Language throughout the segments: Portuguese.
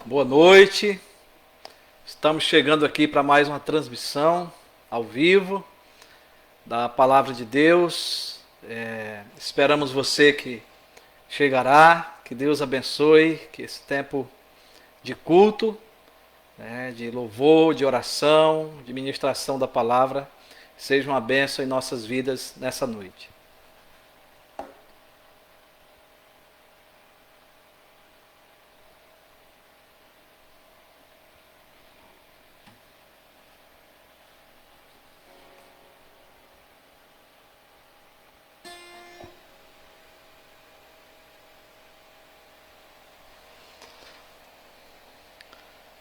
Boa noite. Estamos chegando aqui para mais uma transmissão ao vivo da Palavra de Deus. Esperamos você que chegará, que Deus abençoe, que esse tempo de culto, de louvor, de oração, de ministração da Palavra, seja uma bênção em nossas vidas nessa noite.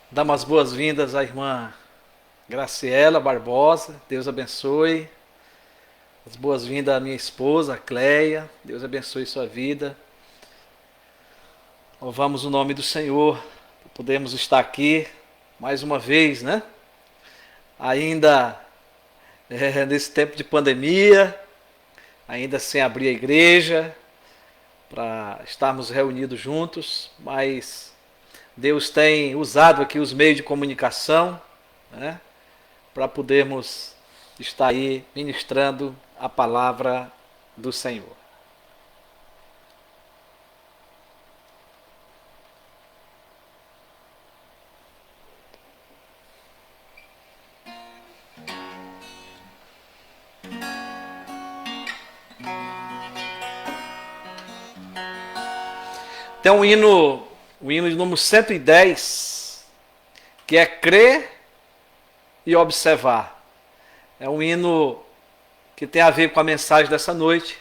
Dá umas boas-vindas à irmã Graciela Barbosa, Deus abençoe. As boas-vindas à minha esposa, a Cleia, Deus abençoe sua vida. Louvamos o nome do Senhor, podemos estar aqui mais uma vez, Ainda nesse tempo de pandemia, ainda sem abrir a igreja, para estarmos reunidos juntos, mas Deus tem usado aqui os meios de comunicação, para podermos estar aí ministrando a palavra do Senhor. Tem o hino de número 110, que é crer e observar. É um hino que tem a ver com a mensagem dessa noite.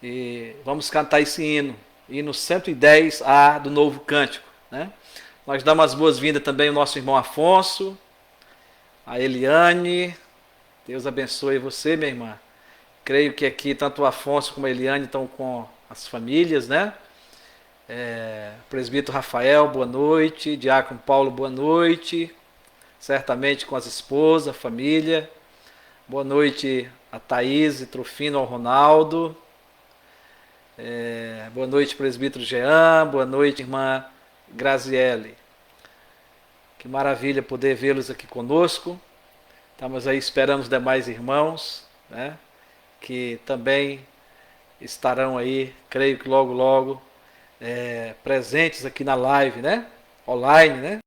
E vamos cantar esse hino 110A do Novo Cântico. Nós damos as boas-vindas também ao nosso irmão Afonso, a Eliane. Deus abençoe você, minha irmã. Creio que aqui tanto o Afonso como a Eliane estão com as famílias, Presbítero Rafael, boa noite. Diácono Paulo, boa noite. Certamente com as esposas, a família. Boa noite a Thaís, Trufino, ao Ronaldo. Boa noite, Presbítero Jean. Boa noite, irmã Graziele. Que maravilha poder vê-los aqui conosco. Estamos aí esperando os demais irmãos, que também estarão aí, creio que logo, logo, presentes aqui na live, online,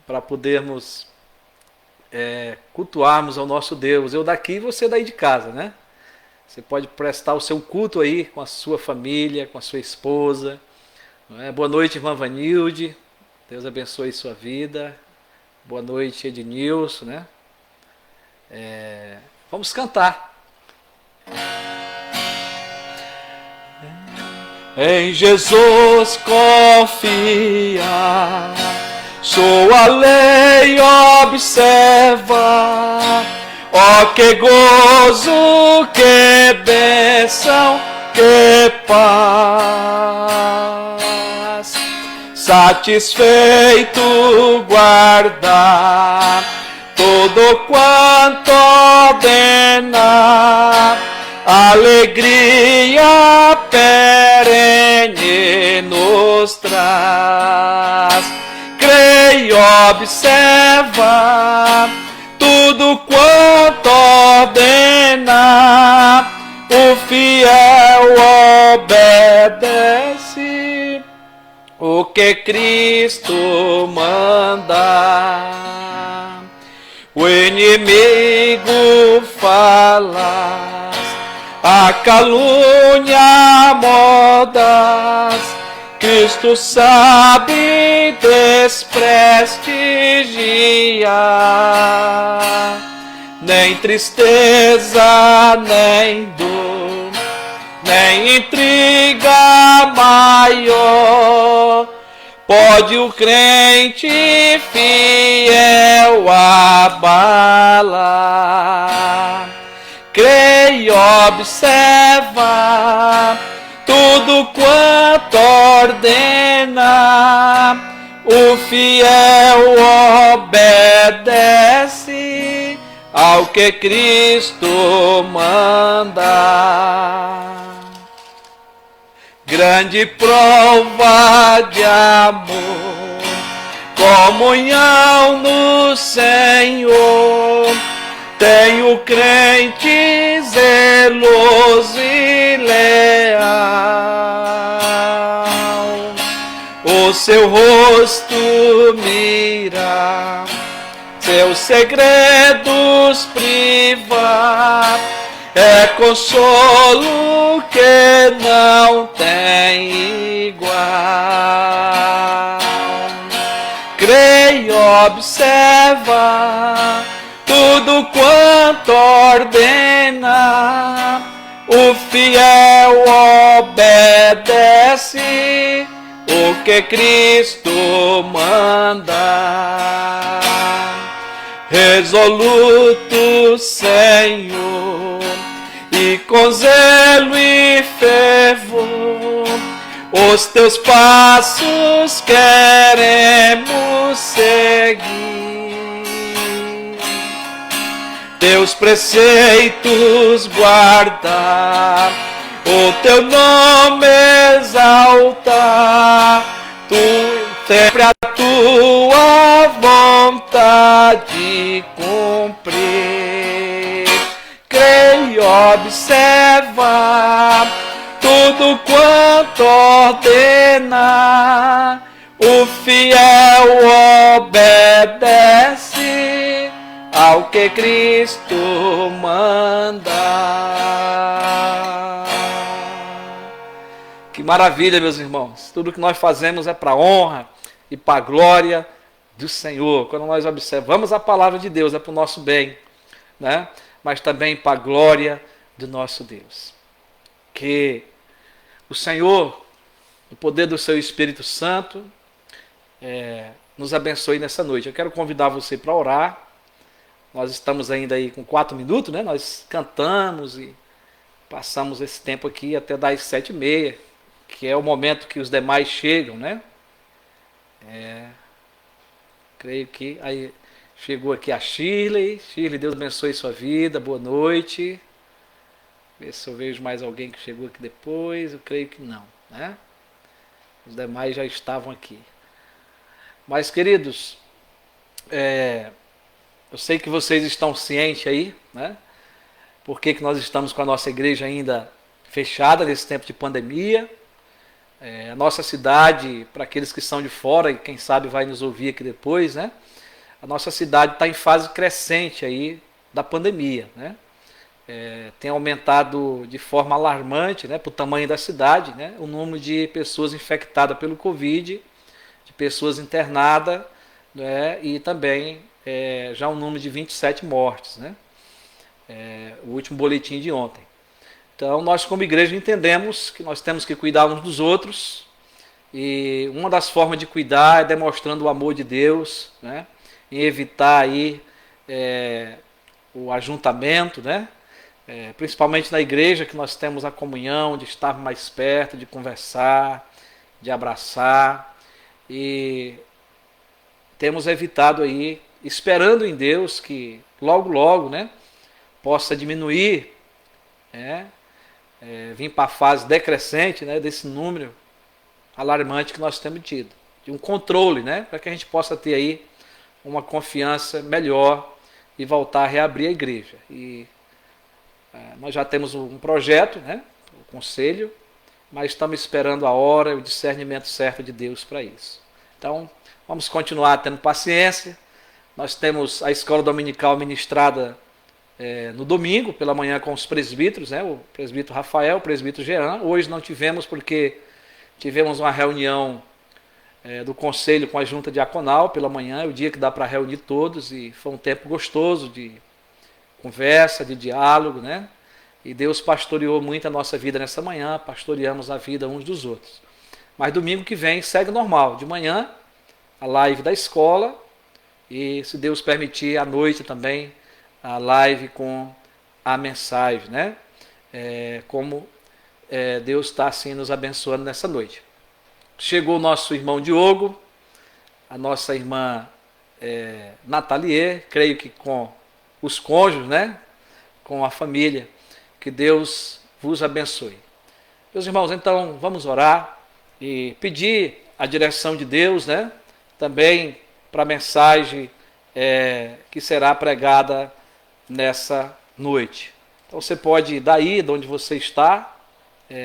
para podermos cultuarmos ao nosso Deus. Eu daqui e você daí de casa, Você pode prestar o seu culto aí com a sua família, com a sua esposa. Boa noite, irmã Vanilde. Deus abençoe sua vida. Boa noite, Ednilson, Vamos cantar. Em Jesus confia, sua lei observa. Ó que gozo, que bênção, que paz. Satisfeito guardar tudo quanto ordena, alegria perene nos traz. Creio, observa tudo quanto ordena, o fiel obedece o que Cristo manda. O inimigo fala, a calúnia modas, Cristo sabe desprestigiar. Nem tristeza, nem dor, nem intriga maior pode o crente fiel abalar. Creia, observa tudo quanto ordena, o fiel obedece ao que Cristo manda. Grande prova de amor comunhão no Senhor. Tenho crente zeloso e leal, o seu rosto mirar, seus segredos privar, é consolo que não tem igual. Creio, observa tudo quanto ordena, o fiel obedece o que Cristo manda. Resoluto, Senhor, e com zelo e fervor, os teus passos queremos seguir. Teus preceitos guardar, o teu nome exaltar, tu sempre a tua vontade cumprir. Creio, observa tudo quanto ordena, o fiel obedece ao que Cristo manda. Que maravilha, meus irmãos. Tudo que nós fazemos é para a honra e para a glória do Senhor. Quando nós observamos a palavra de Deus, é para o nosso bem, né? Mas também para a glória do nosso Deus. Que o Senhor, o poder do seu Espírito Santo, nos abençoe nessa noite. Eu quero convidar você para orar. Nós estamos ainda aí com 4 minutos, né? Nós cantamos e passamos esse tempo aqui até das 7h30, que é o momento que os demais chegam, né? Creio que aí chegou aqui a Shirley. Shirley, Deus abençoe sua vida, boa noite. Ver se eu vejo mais alguém que chegou aqui depois. Eu creio que não, né? Os demais já estavam aqui. Mas, queridos, eu sei que vocês estão cientes aí, né? Por que nós estamos com a nossa igreja ainda fechada nesse tempo de pandemia. A nossa cidade, para aqueles que são de fora e quem sabe vai nos ouvir aqui depois, né? A nossa cidade está em fase crescente aí da pandemia, né? Tem aumentado de forma alarmante, né, para o tamanho da cidade, né, o número de pessoas infectadas pelo Covid, de pessoas internadas, né, e também já um número de 27 mortes, né, o último boletim de ontem. Então nós como igreja entendemos que nós temos que cuidar uns dos outros, e uma das formas de cuidar é demonstrando o amor de Deus, né, em evitar aí o ajuntamento, né, principalmente na igreja, que nós temos a comunhão de estar mais perto, de conversar, de abraçar, e temos evitado aí, esperando em Deus que logo logo, né, possa diminuir, vir para a fase decrescente, né, desse número alarmante que nós temos tido, de um controle, né, para que a gente possa ter aí uma confiança melhor e voltar a reabrir a igreja. E nós já temos um projeto, né, o conselho, mas estamos esperando a hora e o discernimento certo de Deus para isso. Então, vamos continuar tendo paciência. Nós temos a escola dominical ministrada no domingo, pela manhã, com os presbíteros, né, o presbítero Rafael, o presbítero Jean. Hoje não tivemos porque tivemos uma reunião do conselho com a junta diaconal pela manhã, o dia que dá para reunir todos, e foi um tempo gostoso de conversa, de diálogo, né? E Deus pastoreou muito a nossa vida nessa manhã, pastoreamos a vida uns dos outros. Mas domingo que vem segue normal, de manhã a live da escola, e se Deus permitir, à noite também a live com a mensagem, né? Como Deus está assim nos abençoando nessa noite. Chegou o nosso irmão Diogo, a nossa irmã Nathalie, creio que com os cônjuges, né? Com a família. Que Deus vos abençoe. Meus irmãos, então vamos orar e pedir a direção de Deus, né? Também para a mensagem que será pregada nessa noite. Então você pode, daí de onde você está,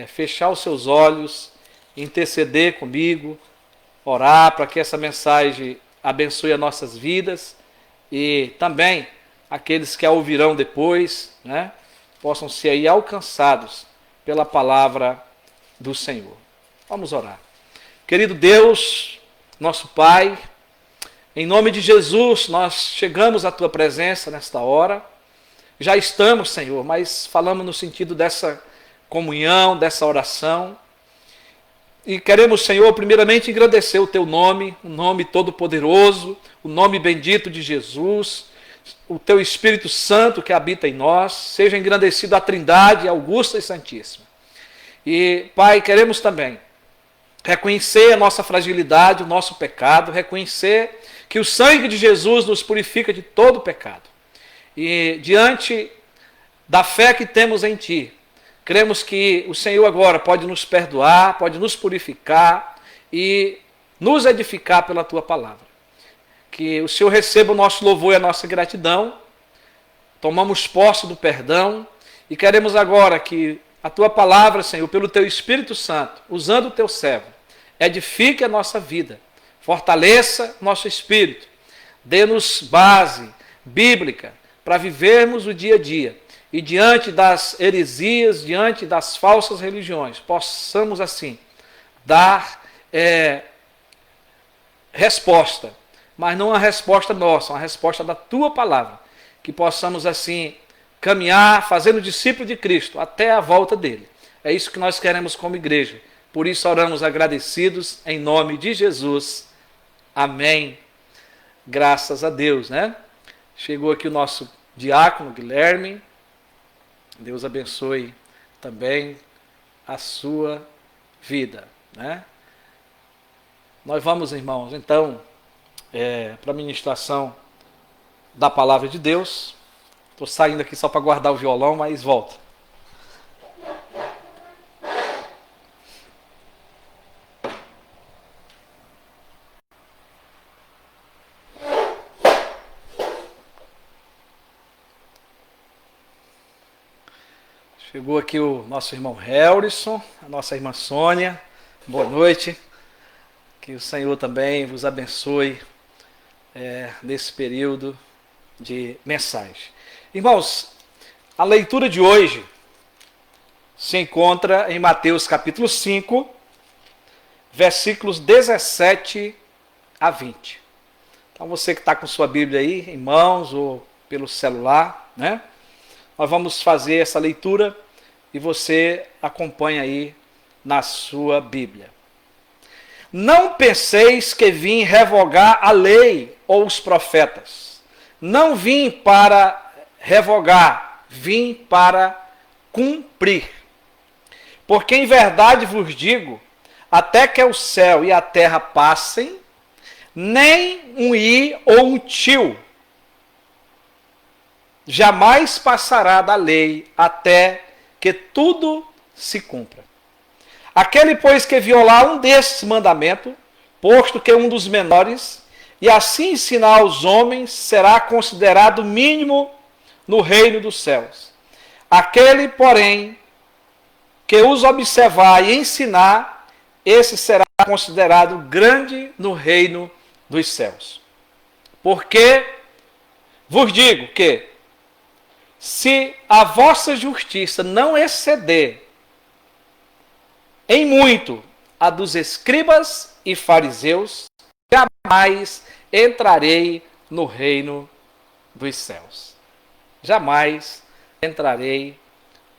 fechar os seus olhos, interceder comigo, orar para que essa mensagem abençoe as nossas vidas e também aqueles que a ouvirão depois, né, possam ser aí alcançados pela palavra do Senhor. Vamos orar. Querido Deus, nosso Pai, em nome de Jesus, nós chegamos à Tua presença nesta hora. Já estamos, Senhor, mas falamos no sentido dessa comunhão, dessa oração. E queremos, Senhor, primeiramente agradecer o Teu nome, o nome todo-poderoso, o nome bendito de Jesus, o Teu Espírito Santo que habita em nós. Seja engrandecido a Trindade augusta e santíssima. E, Pai, queremos também reconhecer a nossa fragilidade, o nosso pecado, reconhecer que o sangue de Jesus nos purifica de todo pecado. E diante da fé que temos em Ti, cremos que o Senhor agora pode nos perdoar, pode nos purificar e nos edificar pela Tua palavra. Que o Senhor receba o nosso louvor e a nossa gratidão. Tomamos posse do perdão e queremos agora que a Tua palavra, Senhor, pelo Teu Espírito Santo, usando o Teu servo, edifique a nossa vida, fortaleça nosso espírito, dê-nos base bíblica para vivermos o dia a dia e diante das heresias, diante das falsas religiões, possamos assim dar resposta, mas não a resposta nossa, uma resposta da Tua palavra, que possamos assim caminhar fazendo discípulo de Cristo até a volta dele. É isso que nós queremos como igreja. Por isso oramos agradecidos em nome de Jesus. Amém. Graças a Deus, né? Chegou aqui o nosso diácono Guilherme. Deus abençoe também a sua vida, né? Nós vamos, irmãos, então, para a ministração da palavra de Deus. Estou saindo aqui só para guardar o violão, mas volto. Chegou aqui o nosso irmão Helrisson, a nossa irmã Sônia. Boa noite. Que o Senhor também vos abençoe nesse período de mensagem. Irmãos, a leitura de hoje se encontra em Mateus capítulo 5, versículos 17 a 20. Então você que está com sua Bíblia aí em mãos ou pelo celular, né? Nós vamos fazer essa leitura e você acompanha aí na sua Bíblia. Não penseis que vim revogar a lei ou os profetas. Não vim para revogar, vim para cumprir. Porque em verdade vos digo, até que o céu e a terra passem, nem um i ou um tio jamais passará da lei até que tudo se cumpra. Aquele, pois, que violar um desses mandamentos, posto que um dos menores, e assim ensinar aos homens, será considerado mínimo no reino dos céus. Aquele, porém, que os observar e ensinar, esse será considerado grande no reino dos céus. Porque vos digo que, se a vossa justiça não exceder em muito a dos escribas e fariseus, jamais entrarei no reino dos céus. Jamais entrarei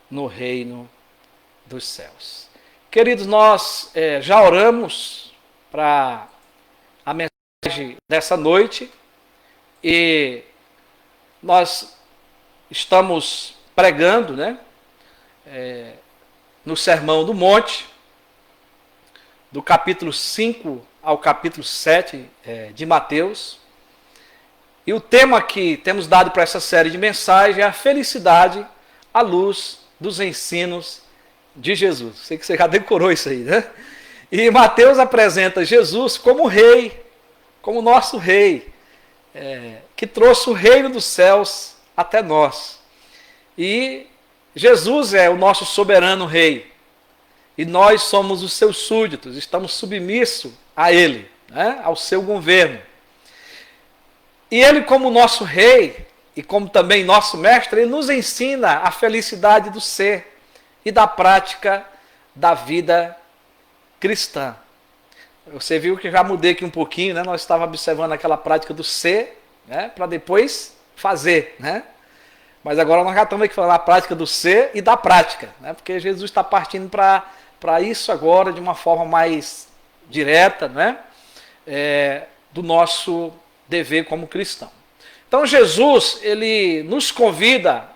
no reino dos céus. Queridos, nós já oramos para a mensagem dessa noite e nós estamos pregando, né, no Sermão do Monte, do capítulo 5 ao capítulo 7 de Mateus. E o tema que temos dado para essa série de mensagens é a felicidade à luz dos ensinos de Jesus. Sei que você já decorou isso aí, né? E Mateus apresenta Jesus como rei, como nosso rei, que trouxe o reino dos céus até nós. E Jesus é o nosso soberano rei. E nós somos os seus súditos, estamos submissos a ele, né, ao seu governo. E ele, como nosso rei, e como também nosso mestre, ele nos ensina a felicidade do ser e da prática da vida cristã. Você viu que já mudei aqui um pouquinho, né? Nós estávamos observando aquela prática do ser, né, para depois fazer, né? Mas agora nós já estamos aqui falando a prática do ser e da prática, né? Porque Jesus está partindo para isso agora de uma forma mais direta, né? Do nosso dever como cristão. Então Jesus, ele nos convida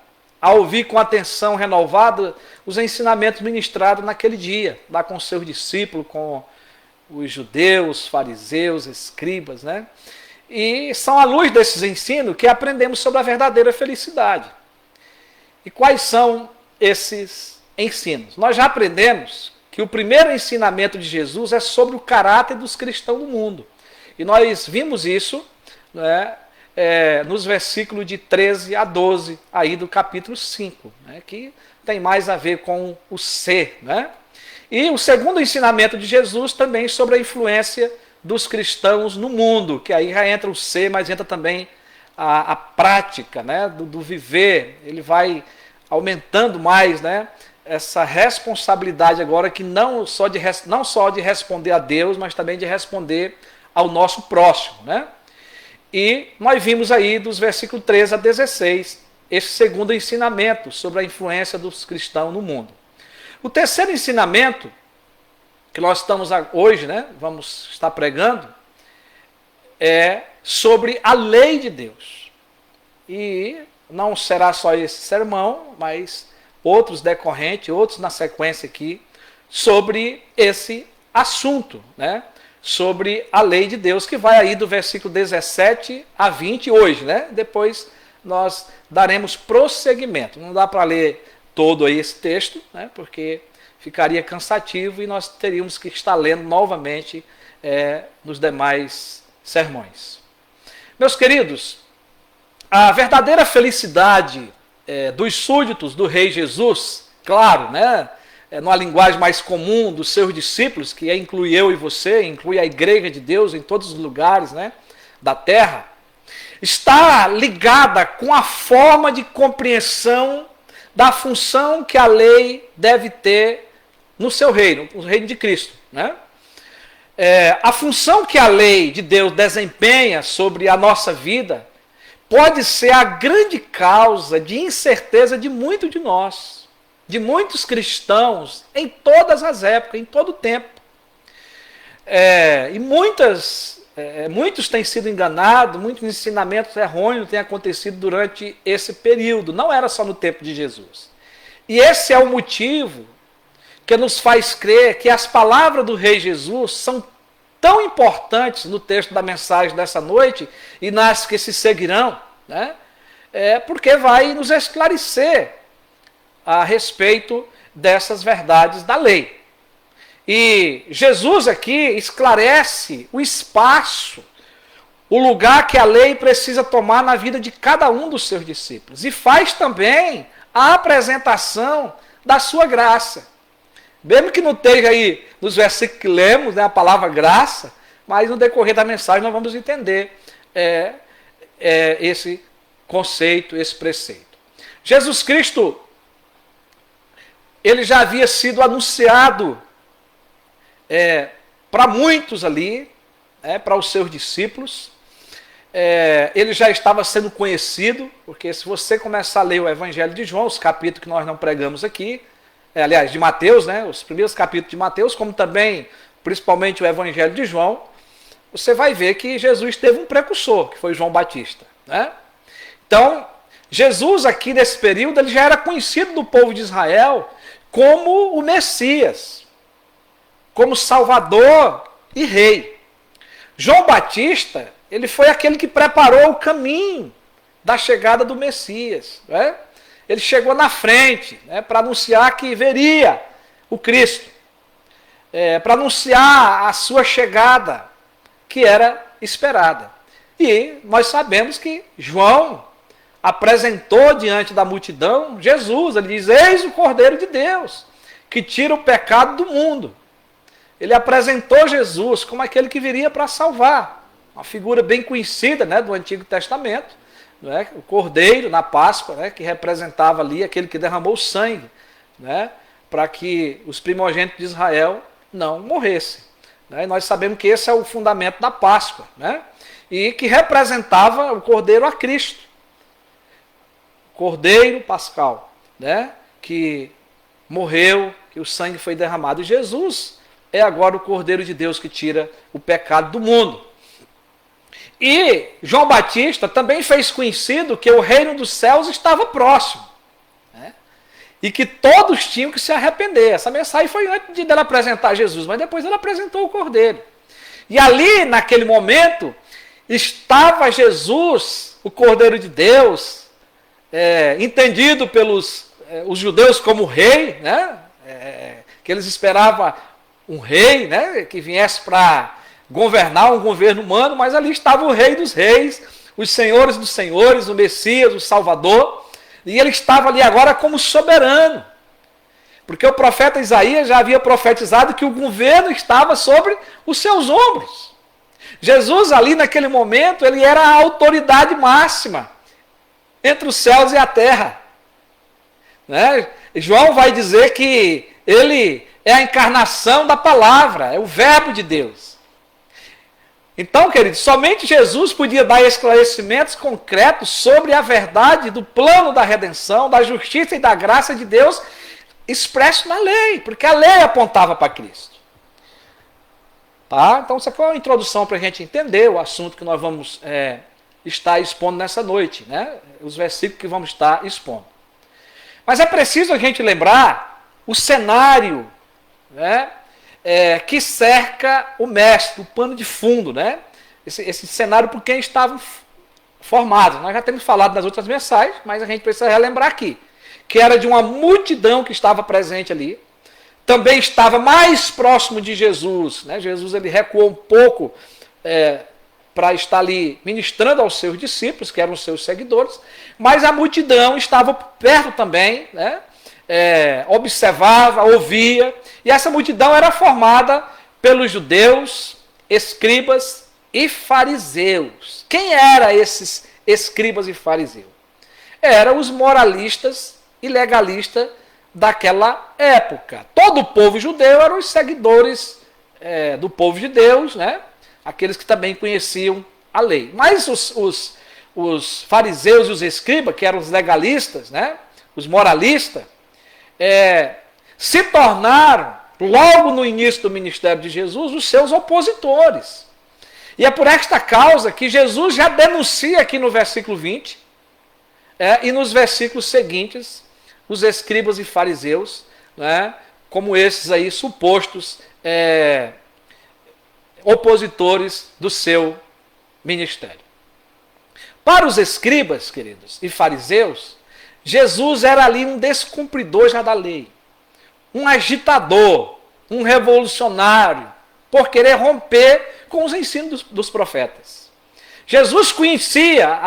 a ouvir com atenção renovada os ensinamentos ministrados naquele dia, lá com seus discípulos, com os judeus, fariseus, escribas, né? E são à luz desses ensinos que aprendemos sobre a verdadeira felicidade. E quais são esses ensinos? Nós já aprendemos que o primeiro ensinamento de Jesus é sobre o caráter dos cristãos do mundo. E nós vimos isso, né, nos versículos de 13 a 12, aí do capítulo 5, né, que tem mais a ver com o ser, né? E o segundo ensinamento de Jesus também sobre a influência dos cristãos no mundo, que aí já entra o ser, mas entra também a prática, né, do viver. Ele vai aumentando mais, né, essa responsabilidade agora que não só de responder a Deus, mas também de responder ao nosso próximo, né? E nós vimos aí dos versículos 13 a 16 esse segundo ensinamento sobre a influência dos cristãos no mundo. O terceiro ensinamento que nós estamos hoje, né, vamos estar pregando, é sobre a lei de Deus. E não será só esse sermão, mas outros decorrentes, outros na sequência aqui, sobre esse assunto, né? Sobre a lei de Deus, que vai aí do versículo 17 a 20 hoje, né? Depois nós daremos prosseguimento. Não dá para ler todo aí esse texto, né? Porque ficaria cansativo e nós teríamos que estar lendo novamente nos demais sermões. Meus queridos, a verdadeira felicidade dos súditos do Rei Jesus, claro, né? Numa linguagem mais comum dos seus discípulos, que inclui eu e você, inclui a igreja de Deus em todos os lugares, né, da terra, está ligada com a forma de compreensão da função que a lei deve ter no seu reino, no reino de Cristo, né? A função que a lei de Deus desempenha sobre a nossa vida pode ser a grande causa de incerteza de muitos de nós, de muitos cristãos, em todas as épocas, em todo o tempo. E muitos têm sido enganados, muitos ensinamentos errôneos têm acontecido durante esse período, não era só no tempo de Jesus. E esse é o motivo que nos faz crer que as palavras do Rei Jesus são tão importantes no texto da mensagem dessa noite e nas que se seguirão, né? Porque vai nos esclarecer a respeito dessas verdades da lei. E Jesus aqui esclarece o espaço, o lugar que a lei precisa tomar na vida de cada um dos seus discípulos. E faz também a apresentação da sua graça. Mesmo que não esteja aí nos versículos que lemos, né, a palavra graça, mas no decorrer da mensagem nós vamos entender esse conceito, esse preceito. Jesus Cristo, ele já havia sido anunciado para muitos ali, para os seus discípulos. Ele já estava sendo conhecido, porque se você começar a ler o Evangelho de João, os capítulos que nós não pregamos aqui, aliás, de Mateus, né, os primeiros capítulos de Mateus, como também, principalmente o Evangelho de João, você vai ver que Jesus teve um precursor, que foi João Batista, né? Então, Jesus aqui nesse período, ele já era conhecido do povo de Israel como o Messias, como Salvador e Rei. João Batista, ele foi aquele que preparou o caminho da chegada do Messias, né? Ele chegou na frente, né, para anunciar que veria o Cristo, para anunciar a sua chegada, que era esperada. E nós sabemos que João apresentou diante da multidão Jesus. Ele diz: eis o Cordeiro de Deus, que tira o pecado do mundo. Ele apresentou Jesus como aquele que viria para salvar. Uma figura bem conhecida, né, do Antigo Testamento, né, o Cordeiro na Páscoa, né, que representava ali aquele que derramou sangue, né, para que os primogênitos de Israel não morressem. Né? E nós sabemos que esse é o fundamento da Páscoa, né, e que representava o Cordeiro a Cristo. Cordeiro pascal, né, que morreu, que o sangue foi derramado. E Jesus é agora o Cordeiro de Deus que tira o pecado do mundo. E João Batista também fez conhecido que o reino dos céus estava próximo, né? E que todos tinham que se arrepender. Essa mensagem foi antes de dela apresentar Jesus, mas depois ela apresentou o Cordeiro. E ali, naquele momento, estava Jesus, o Cordeiro de Deus, entendido pelos os judeus como rei, né? Que eles esperavam um rei, né, que viesse para governar um governo humano, mas ali estava o Rei dos Reis, os Senhores dos Senhores, o Messias, o Salvador, e ele estava ali agora como soberano, porque o profeta Isaías já havia profetizado que o governo estava sobre os seus ombros. Jesus ali naquele momento, ele era a autoridade máxima entre os céus e a terra. Né? João vai dizer que ele é a encarnação da palavra, é o verbo de Deus. Então, queridos, somente Jesus podia dar esclarecimentos concretos sobre a verdade do plano da redenção, da justiça e da graça de Deus expresso na lei, porque a lei apontava para Cristo. Tá? Então, essa foi uma introdução para a gente entender o assunto que nós vamos estar expondo nessa noite, né? Os versículos que vamos estar expondo. Mas é preciso a gente lembrar o cenário, né, que cerca o mestre, o pano de fundo, né? Esse cenário por quem estavam formados. Nós já temos falado nas outras mensagens, mas a gente precisa relembrar aqui, que era de uma multidão que estava presente ali. Também estava mais próximo de Jesus, né? Jesus ele recuou um pouco para estar ali ministrando aos seus discípulos, que eram os seus seguidores, mas a multidão estava perto também, né? Observava, ouvia, e essa multidão era formada pelos judeus, escribas e fariseus. Quem eram esses escribas e fariseus? Eram os moralistas e legalistas daquela época. Todo o povo judeu eram os seguidores do povo de Deus, né? Aqueles que também conheciam a lei. Mas os fariseus e os escribas, que eram os legalistas, né? Os moralistas, se tornaram, logo no início do ministério de Jesus, os seus opositores. E é por esta causa que Jesus já denuncia aqui no versículo 20, e nos versículos seguintes, os escribas e fariseus, né, como esses aí supostos opositores do seu ministério. Para os escribas, queridos, e fariseus, Jesus era ali um descumpridor já da lei, um agitador, um revolucionário, por querer romper com os ensinos dos profetas. Jesus conhecia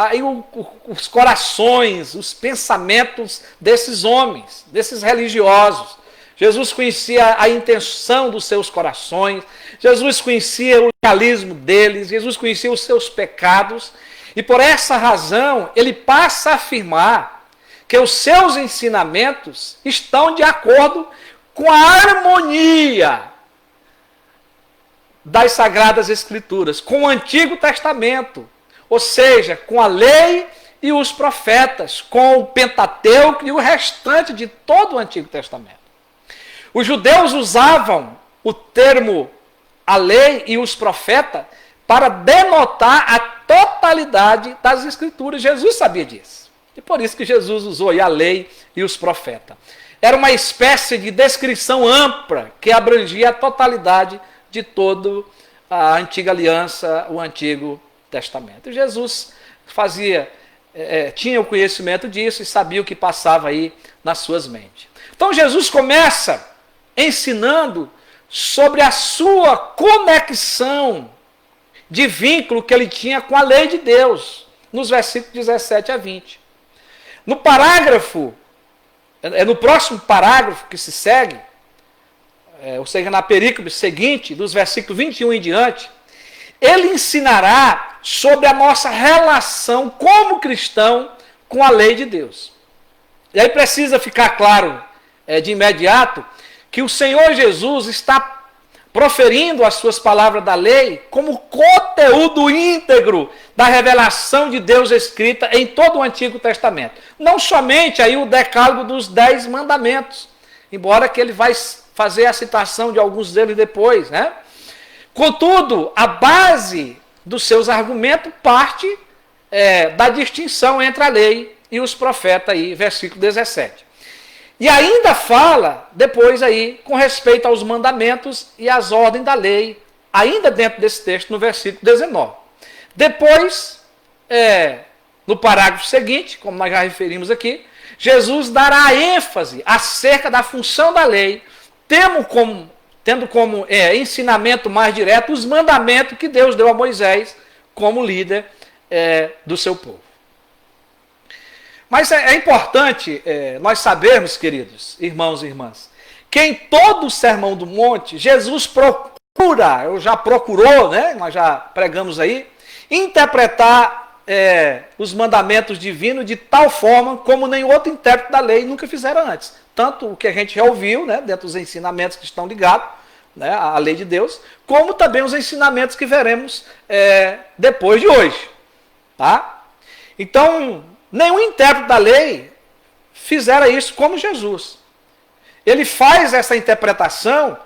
os corações, os pensamentos desses homens, desses religiosos. Jesus conhecia a intenção dos seus corações, Jesus conhecia o legalismo deles, Jesus conhecia os seus pecados, e por essa razão ele passa a afirmar que os seus ensinamentos estão de acordo com a harmonia das Sagradas Escrituras, com o Antigo Testamento, ou seja, com a lei e os profetas, com o Pentateuco e o restante de todo o Antigo Testamento. Os judeus usavam o termo a lei e os profetas para denotar a totalidade das Escrituras. Jesus sabia disso. E por isso que Jesus usou aí a lei e os profetas. Era uma espécie de descrição ampla que abrangia a totalidade de toda a antiga aliança, o Antigo Testamento. E Jesus tinha o conhecimento disso e sabia o que passava aí nas suas mentes. Então Jesus começa ensinando sobre a sua conexão de vínculo que ele tinha com a lei de Deus, nos versículos 17 a 20. No parágrafo, no próximo parágrafo que se segue, ou seja, na perícope seguinte, dos versículos 21 em diante, ele ensinará sobre a nossa relação como cristão com a lei de Deus. E aí precisa ficar claro de imediato que o Senhor Jesus está proferindo as suas palavras da lei como conteúdo íntegro da revelação de Deus escrita em todo o Antigo Testamento. Não somente aí o decálogo dos 10 mandamentos, embora que ele vai fazer a citação de alguns deles depois, né? Contudo, a base dos seus argumentos parte da distinção entre a lei e os profetas, aí, versículo 17. E ainda fala depois aí com respeito aos mandamentos e às ordens da lei, ainda dentro desse texto, no versículo 19. Depois, no parágrafo seguinte, como nós já referimos aqui, Jesus dará ênfase acerca da função da lei, tendo como ensinamento mais direto os mandamentos que Deus deu a Moisés como líder do seu povo. Mas é importante nós sabermos, queridos irmãos e irmãs, que em todo o Sermão do Monte, Jesus procura, ou já procurou, né, nós já pregamos aí, interpretar os mandamentos divinos de tal forma como nenhum outro intérprete da lei nunca fizeram antes. Tanto o que a gente já ouviu, né, dentro dos ensinamentos que estão ligados, né, à lei de Deus, como também os ensinamentos que veremos depois de hoje. Tá? Então, nenhum intérprete da lei fizera isso como Jesus. Ele faz essa interpretação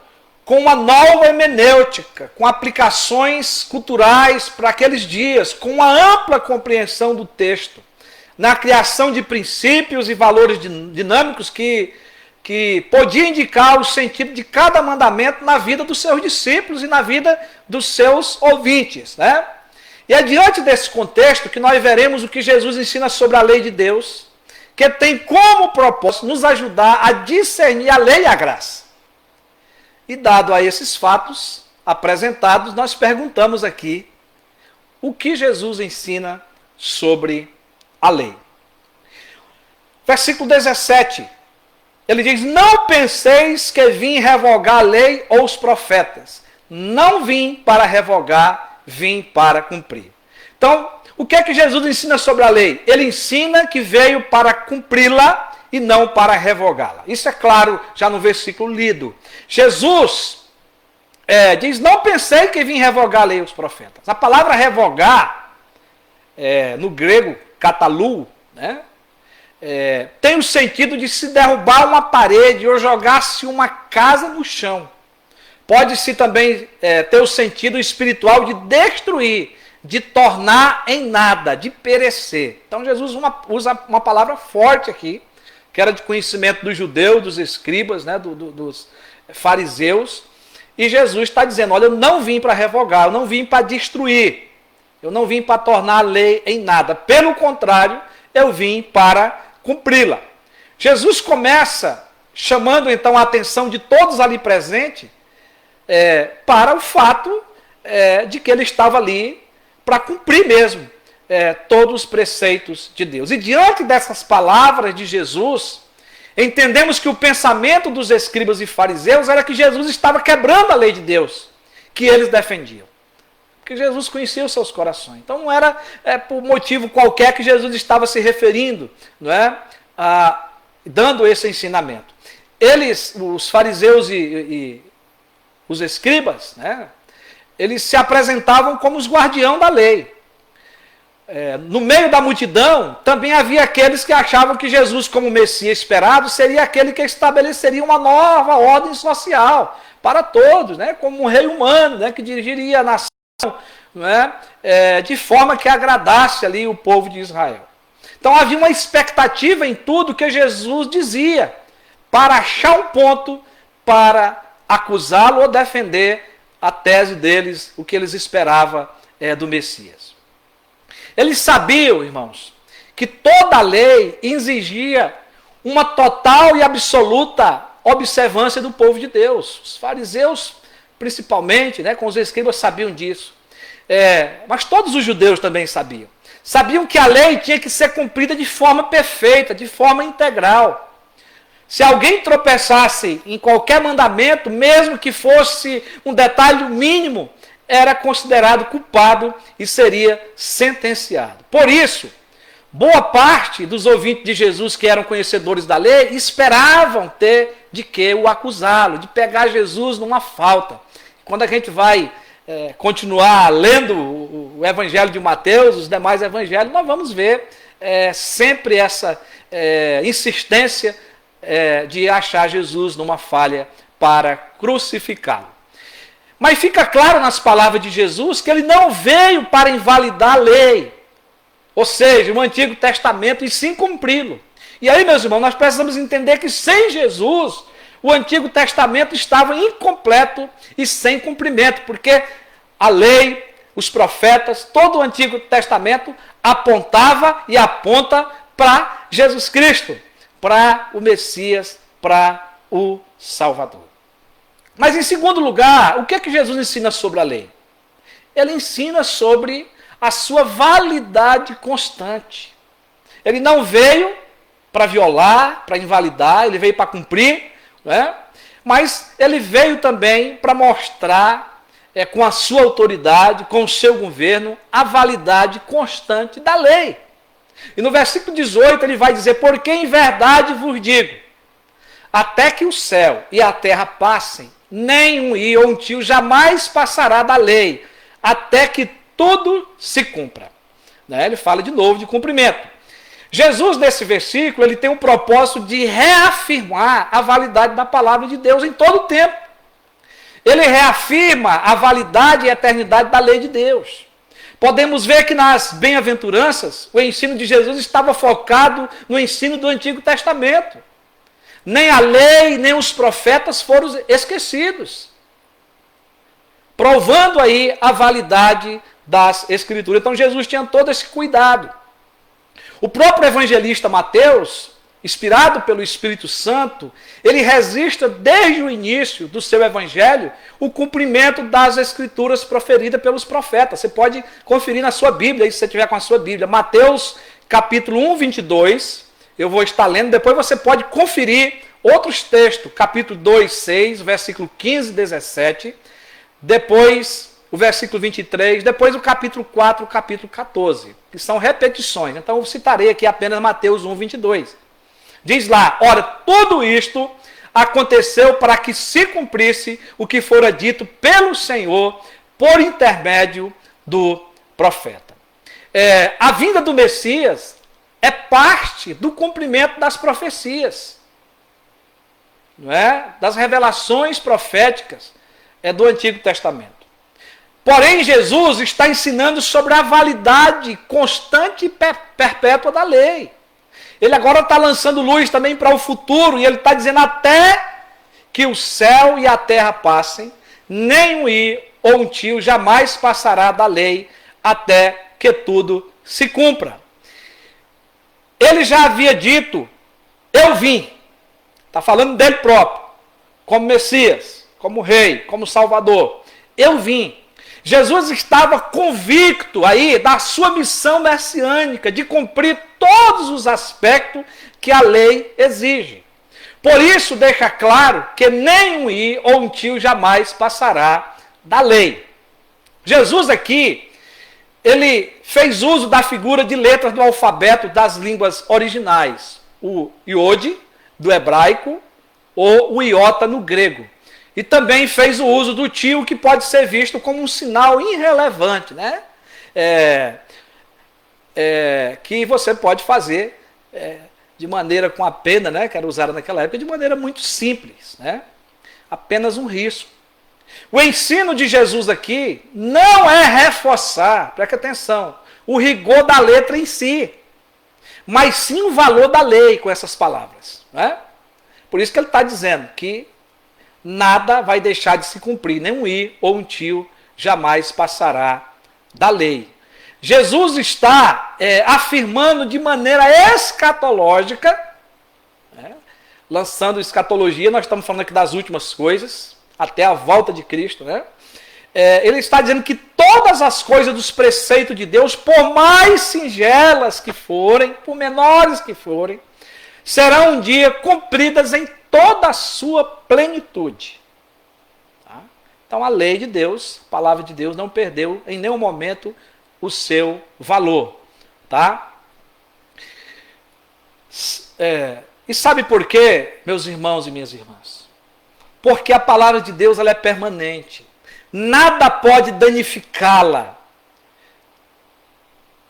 com uma nova hermenêutica, com aplicações culturais para aqueles dias, com uma ampla compreensão do texto, na criação de princípios e valores dinâmicos que podia indicar o sentido de cada mandamento na vida dos seus discípulos e na vida dos seus ouvintes, né? E é diante desse contexto que nós veremos o que Jesus ensina sobre a lei de Deus, que tem como propósito nos ajudar a discernir a lei e a graça. E dado a esses fatos apresentados, nós perguntamos aqui o que Jesus ensina sobre a lei. Versículo 17, ele diz: não penseis que vim revogar a lei ou os profetas. Não vim para revogar, vim para cumprir. Então, o que é que Jesus ensina sobre a lei? Ele ensina que veio para cumpri-la e não para revogá-la. Isso é claro já no versículo lido. Jesus diz: não pensei que vim revogar a lei e os profetas. A palavra revogar, no grego, katalou, né, tem o sentido de se derrubar uma parede ou jogar-se uma casa no chão. Pode-se também ter o sentido espiritual de destruir, de tornar em nada, de perecer. Então Jesus usa uma palavra forte aqui, que era de conhecimento dos judeus, dos escribas, né, dos fariseus. E Jesus está dizendo: olha, eu não vim para revogar, eu não vim para destruir, eu não vim para tornar a lei em nada. Pelo contrário, eu vim para cumpri-la. Jesus começa chamando então a atenção de todos ali presentes para o fato de que ele estava ali para cumprir mesmo todos os preceitos de Deus. E diante dessas palavras de Jesus, entendemos que o pensamento dos escribas e fariseus era que Jesus estava quebrando a lei de Deus, que eles defendiam. Porque Jesus conhecia os seus corações. Então não era por motivo qualquer que Jesus estava se referindo, não é? Dando esse ensinamento. Eles, os fariseus e os escribas, né, eles se apresentavam como os guardiãos da lei. No meio da multidão, também havia aqueles que achavam que Jesus, como Messias esperado, seria aquele que estabeleceria uma nova ordem social para todos, né, como um rei humano, né, que dirigiria a nação, né, de forma que agradasse ali o povo de Israel. Então havia uma expectativa em tudo que Jesus dizia, para achar um ponto para acusá-lo ou defender a tese deles, o que eles esperavam do Messias. Eles sabiam, irmãos, que toda a lei exigia uma total e absoluta observância do povo de Deus. Os fariseus, principalmente, né, com os escribas, sabiam disso. mas todos os judeus também sabiam. Sabiam que a lei tinha que ser cumprida de forma perfeita, de forma integral. Se alguém tropeçasse em qualquer mandamento, mesmo que fosse um detalhe mínimo, era considerado culpado e seria sentenciado. Por isso, boa parte dos ouvintes de Jesus que eram conhecedores da lei esperavam ter de que o acusá-lo, de pegar Jesus numa falta. Quando a gente vai continuar lendo o Evangelho de Mateus, os demais evangelhos, nós vamos ver sempre essa insistência de achar Jesus numa falha para crucificá-lo. Mas fica claro nas palavras de Jesus que ele não veio para invalidar a lei, ou seja, o Antigo Testamento, e sim cumpri-lo. E aí, meus irmãos, nós precisamos entender que sem Jesus, o Antigo Testamento estava incompleto e sem cumprimento, porque a lei, os profetas, todo o Antigo Testamento apontava e aponta para Jesus Cristo, para o Messias, para o Salvador. Mas em segundo lugar, o que é que Jesus ensina sobre a lei? Ele ensina sobre a sua validade constante. Ele não veio para violar, para invalidar, ele veio para cumprir, né? Mas ele veio também para mostrar, com a sua autoridade, com o seu governo, a validade constante da lei. E no versículo 18 ele vai dizer: porque em verdade vos digo, até que o céu e a terra passem, nem um i ou um tio jamais passará da lei, até que tudo se cumpra. Ele fala de novo de cumprimento. Jesus, nesse versículo, ele tem um propósito de reafirmar a validade da palavra de Deus em todo o tempo. Ele reafirma a validade e a eternidade da lei de Deus. Podemos ver que nas bem-aventuranças, o ensino de Jesus estava focado no ensino do Antigo Testamento. Nem a lei, nem os profetas foram esquecidos, provando aí a validade das Escrituras. Então Jesus tinha todo esse cuidado. O próprio evangelista Mateus, inspirado pelo Espírito Santo, ele registra desde o início do seu evangelho o cumprimento das Escrituras proferidas pelos profetas. Você pode conferir na sua Bíblia, se você tiver com a sua Bíblia. Mateus capítulo 1, 22, eu vou estar lendo, depois você pode conferir outros textos, capítulo 2, 6, versículo 15 e 17, depois o versículo 23, depois o capítulo 4, o capítulo 14, que são repetições. Então eu citarei aqui apenas Mateus 1, 22. Diz lá: ora, tudo isto aconteceu para que se cumprisse o que fora dito pelo Senhor por intermédio do profeta. A vinda do Messias é parte do cumprimento das profecias, não é? Das revelações proféticas do Antigo Testamento. Porém, Jesus está ensinando sobre a validade constante e perpétua da lei. Ele agora está lançando luz também para o futuro, e ele está dizendo: até que o céu e a terra passem, nem um i ou um tio jamais passará da lei, até que tudo se cumpra. Ele já havia dito: eu vim. Está falando dele próprio, como Messias, como Rei, como Salvador. Eu vim. Jesus estava convicto aí da sua missão messiânica, de cumprir todos os aspectos que a lei exige. Por isso deixa claro que nem um i ou um tio jamais passará da lei. Jesus aqui, ele fez uso da figura de letras do alfabeto das línguas originais. O iode, do hebraico, ou o iota no grego. E também fez o uso do tio, que pode ser visto como um sinal irrelevante, né? Que você pode fazer de maneira com a pena, né? Que era usada naquela época, de maneira muito simples, né? Apenas um risco. O ensino de Jesus aqui não é reforçar, preste atenção, o rigor da letra em si, mas sim o valor da lei com essas palavras, né? Por isso que ele está dizendo que nada vai deixar de se cumprir, nem um i ou um tio jamais passará da lei. Jesus está afirmando de maneira escatológica, né? Lançando escatologia, nós estamos falando aqui das últimas coisas, até a volta de Cristo, né? ele está dizendo que todas as coisas dos preceitos de Deus, por mais singelas que forem, por menores que forem, serão um dia cumpridas em toda a sua plenitude. Tá? Então a lei de Deus, a palavra de Deus, não perdeu em nenhum momento o seu valor. Tá? E sabe por quê, meus irmãos e minhas irmãs? Porque a palavra de Deus ela é permanente. Nada pode danificá-la.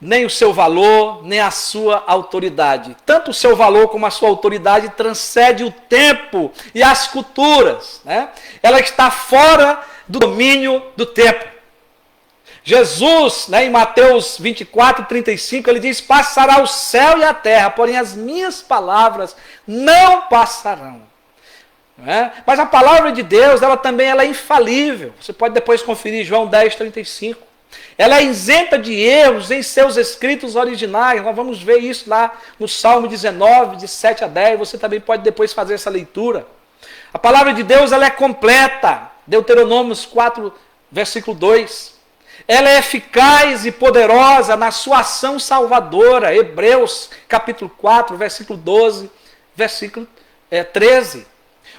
Nem o seu valor, nem a sua autoridade. Tanto o seu valor como a sua autoridade transcende o tempo e as culturas. Né? Ela está fora do domínio do tempo. Jesus, né, em Mateus 24, 35, ele diz, passará o céu e a terra, porém as minhas palavras não passarão. Mas a palavra de Deus, ela também ela é infalível. Você pode depois conferir João 10, 35. Ela é isenta de erros em seus escritos originais. Nós vamos ver isso lá no Salmo 19, de 7 a 10. Você também pode depois fazer essa leitura. A palavra de Deus ela é completa. Deuteronômio 4, versículo 2. Ela é eficaz e poderosa na sua ação salvadora. Hebreus capítulo 4, versículo 12, versículo 13.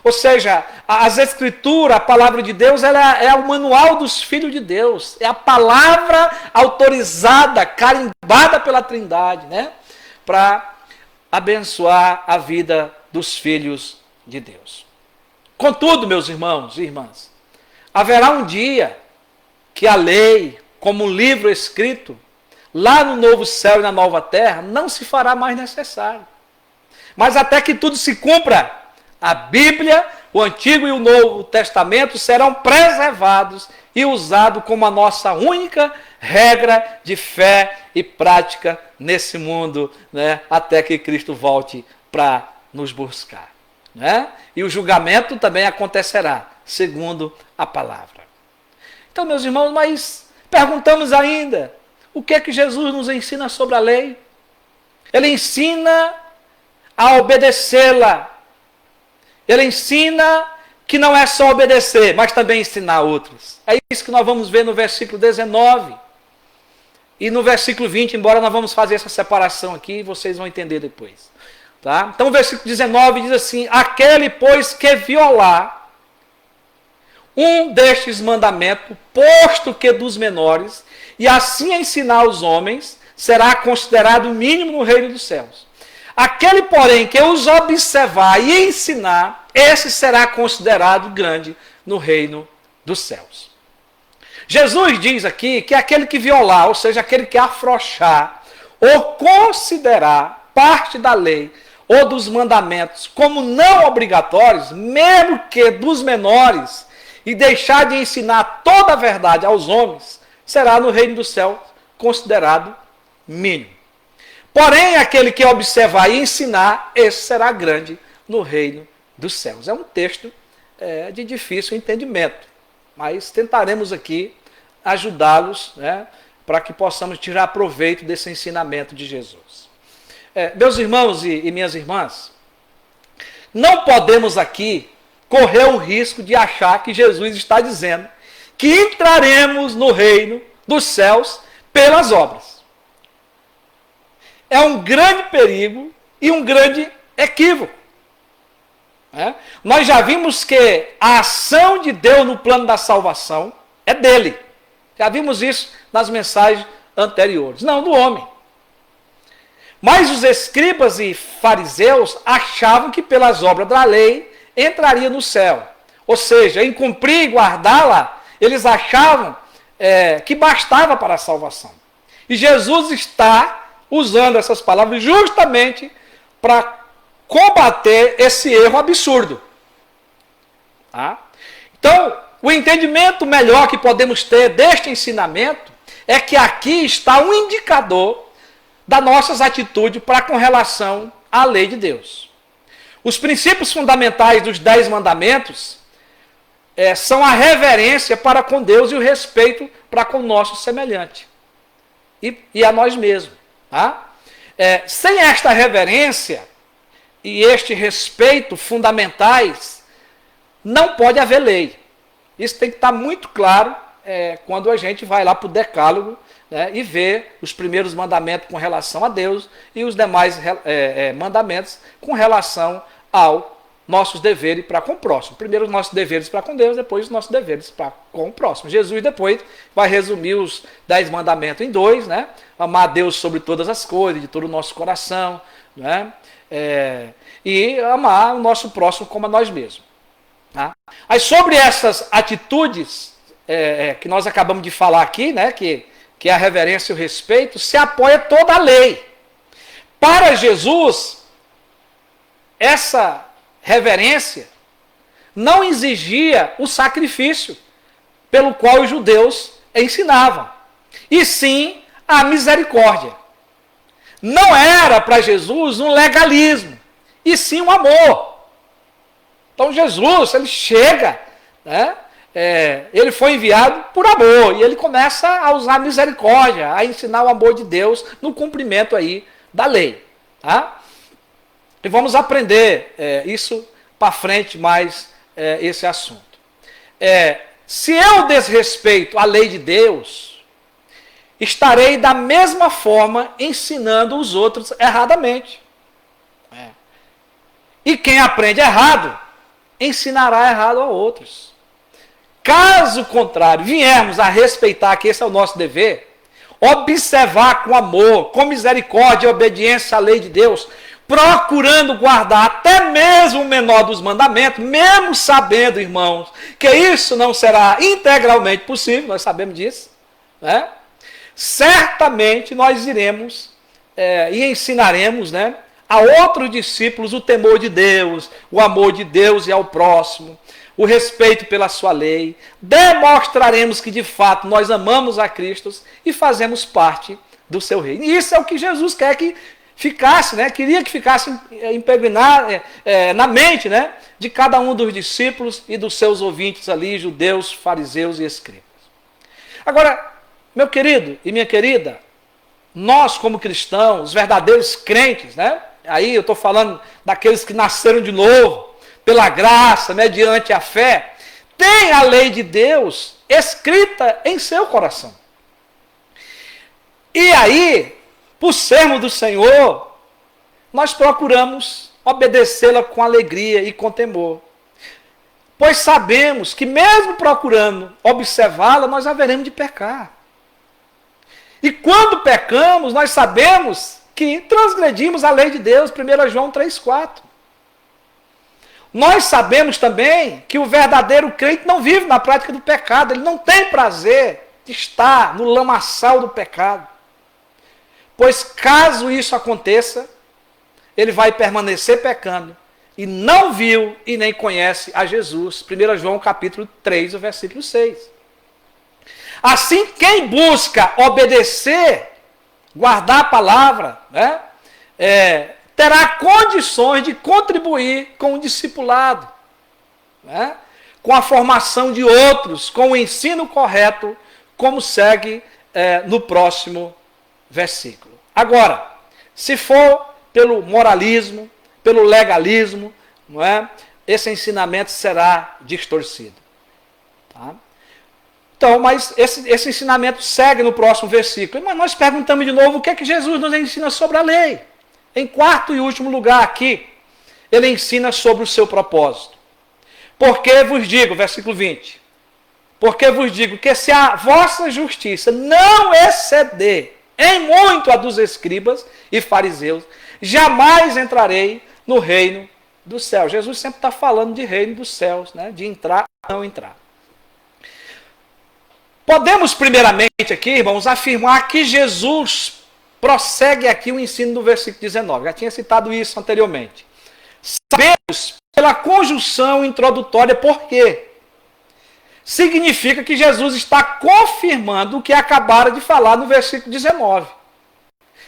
Ou seja, as escrituras, a palavra de Deus, ela é o manual dos filhos de Deus. É a palavra autorizada, carimbada pela Trindade, né? Para abençoar a vida dos filhos de Deus. Contudo, meus irmãos e irmãs, haverá um dia que a lei, como um livro escrito, lá no novo céu e na nova terra, não se fará mais necessário. Mas até que tudo se cumpra, a Bíblia, o Antigo e o Novo Testamento serão preservados e usados como a nossa única regra de fé e prática nesse mundo, né, até que Cristo volte para nos buscar. Né? E o julgamento também acontecerá, segundo a palavra. Então, meus irmãos, mas perguntamos ainda, o que é que Jesus nos ensina sobre a lei? Ele ensina a obedecê-la. Ele ensina que não é só obedecer, mas também ensinar outros. É isso que nós vamos ver no versículo 19. E no versículo 20, embora nós vamos fazer essa separação aqui, vocês vão entender depois. Tá? Então o versículo 19 diz assim, aquele, pois, que violar um destes mandamentos, posto que dos menores, e assim ensinar os homens, será considerado mínimo no reino dos céus. Aquele, porém, que os observar e ensinar, esse será considerado grande no reino dos céus. Jesus diz aqui que aquele que violar, ou seja, aquele que afrouxar, ou considerar parte da lei ou dos mandamentos como não obrigatórios, mesmo que dos menores, e deixar de ensinar toda a verdade aos homens, será no reino dos céus considerado mínimo. Porém, aquele que observar e ensinar, esse será grande no reino dos céus. É um texto de difícil entendimento, mas tentaremos aqui ajudá-los, né, para que possamos tirar proveito desse ensinamento de Jesus. Meus irmãos e minhas irmãs, não podemos aqui correr o risco de achar que Jesus está dizendo que entraremos no reino dos céus pelas obras. É um grande perigo e um grande equívoco. Nós já vimos que a ação de Deus no plano da salvação é dele. Já vimos isso nas mensagens anteriores. Não do homem. Mas os escribas e fariseus achavam que pelas obras da lei entraria no céu. Ou seja, em cumprir e guardá-la, eles achavam que bastava para a salvação. E Jesus está usando essas palavras justamente para combater esse erro absurdo. Tá? Então, o entendimento melhor que podemos ter deste ensinamento é que aqui está um indicador das nossas atitudes para com relação à lei de Deus. Os princípios fundamentais dos 10 mandamentos são a reverência para com Deus e o respeito para com o nosso semelhante. E a nós mesmos. Tá? Sem esta reverência e este respeito fundamentais, não pode haver lei. Isso tem que estar muito claro quando a gente vai lá para o Decálogo, né, e vê os primeiros mandamentos com relação a Deus e os demais mandamentos com relação aos nossos deveres para com o próximo. Primeiro os nossos deveres para com Deus, depois os nossos deveres para com o próximo. Jesus depois vai resumir os 10 mandamentos em 2, né? Amar a Deus sobre todas as coisas, de todo o nosso coração, né? E amar o nosso próximo como a nós mesmos. Tá? Aí sobre essas atitudes que nós acabamos de falar aqui, né? Que é a reverência e o respeito, se apoia toda a lei. Para Jesus, essa reverência não exigia o sacrifício pelo qual os judeus ensinavam, e sim a misericórdia. Não era para Jesus um legalismo, e sim um amor. Então Jesus, ele chega, né? Ele foi enviado por amor, e ele começa a usar a misericórdia, a ensinar o amor de Deus no cumprimento aí da lei. Tá? E vamos aprender isso para frente, mais esse assunto. Se eu desrespeito a lei de Deus, estarei da mesma forma ensinando os outros erradamente. E quem aprende errado, ensinará errado a outros. Caso contrário, viermos a respeitar, que esse é o nosso dever, observar com amor, com misericórdia e obediência à lei de Deus, procurando guardar até mesmo o menor dos mandamentos, mesmo sabendo, irmãos, que isso não será integralmente possível, nós sabemos disso, né? Certamente nós iremos e ensinaremos, né, a outros discípulos o temor de Deus, o amor de Deus e ao próximo, o respeito pela sua lei. Demonstraremos que de fato nós amamos a Cristo e fazemos parte do seu reino. E isso é o que Jesus quer que ficasse, né? Queria que ficasse impregnado na mente, né, de cada um dos discípulos e dos seus ouvintes ali, judeus, fariseus e escribas. Agora, meu querido e minha querida, nós como cristãos, verdadeiros crentes, né? Aí eu estou falando daqueles que nasceram de novo, pela graça, mediante a fé, tem a lei de Deus escrita em seu coração. E aí, por sermos do Senhor, nós procuramos obedecê-la com alegria e com temor. Pois sabemos que mesmo procurando observá-la, nós haveremos de pecar. E quando pecamos, nós sabemos que transgredimos a lei de Deus, 1 João 3,4. Nós sabemos também que o verdadeiro crente não vive na prática do pecado, ele não tem prazer de estar no lamaçal do pecado. Pois caso isso aconteça, ele vai permanecer pecando e não viu e nem conhece a Jesus. 1 João capítulo 3, o versículo 6. Assim, quem busca obedecer, guardar a palavra, né, terá condições de contribuir com o discipulado, né, com a formação de outros, com o ensino correto, como segue no próximo versículo. Agora, se for pelo moralismo, pelo legalismo, não é, esse ensinamento será distorcido. Tá? Então, mas esse ensinamento segue no próximo versículo. Mas nós perguntamos de novo o que é que Jesus nos ensina sobre a lei. Em quarto e último lugar aqui, ele ensina sobre o seu propósito. Porque vos digo, versículo 20, porque vos digo que se a vossa justiça não exceder em muito a dos escribas e fariseus, jamais entrarei no reino do céu. Jesus sempre está falando de reino dos céus, né? De entrar ou não entrar. Podemos, primeiramente, aqui, irmãos, afirmar que Jesus prossegue aqui o ensino do versículo 19. Já tinha citado isso anteriormente. Sabemos pela conjunção introdutória por quê. Significa que Jesus está confirmando o que acabara de falar no versículo 19.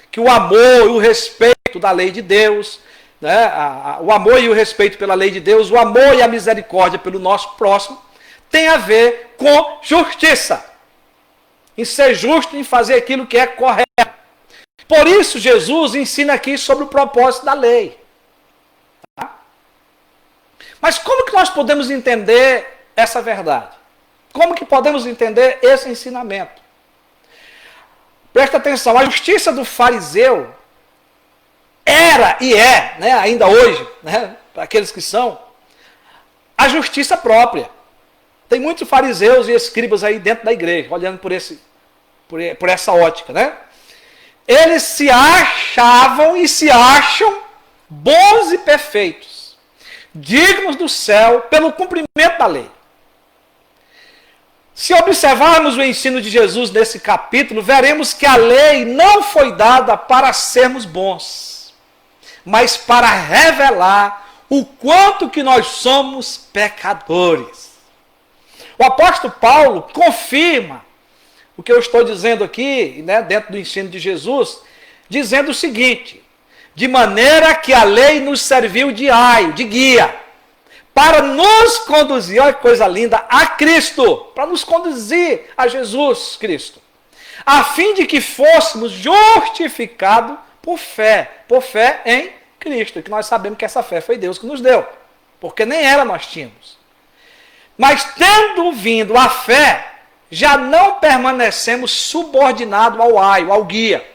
Que o amor e o respeito da lei de Deus, né, o amor e o respeito pela lei de Deus, o amor e a misericórdia pelo nosso próximo, tem a ver com justiça. Em ser justo, em fazer aquilo que é correto. Por isso, Jesus ensina aqui sobre o propósito da lei. Tá? Mas como que nós podemos entender essa verdade? Como que podemos entender esse ensinamento? Presta atenção, a justiça do fariseu era e é, né, ainda hoje, né, para aqueles que são, a justiça própria. Tem muitos fariseus e escribas aí dentro da igreja, olhando por essa ótica, né? Eles se achavam e se acham bons e perfeitos, dignos do céu pelo cumprimento da lei. Se observarmos o ensino de Jesus nesse capítulo, veremos que a lei não foi dada para sermos bons, mas para revelar o quanto que nós somos pecadores. O apóstolo Paulo confirma o que eu estou dizendo aqui, né, dentro do ensino de Jesus, dizendo o seguinte: de maneira que a lei nos serviu de aio, de guia, para nos conduzir, olha que coisa linda, a Cristo, para nos conduzir a Jesus Cristo, a fim de que fôssemos justificados por fé em Cristo, que nós sabemos que essa fé foi Deus que nos deu, porque nem ela nós tínhamos. Mas tendo vindo a fé, já não permanecemos subordinados ao aio, ao guia,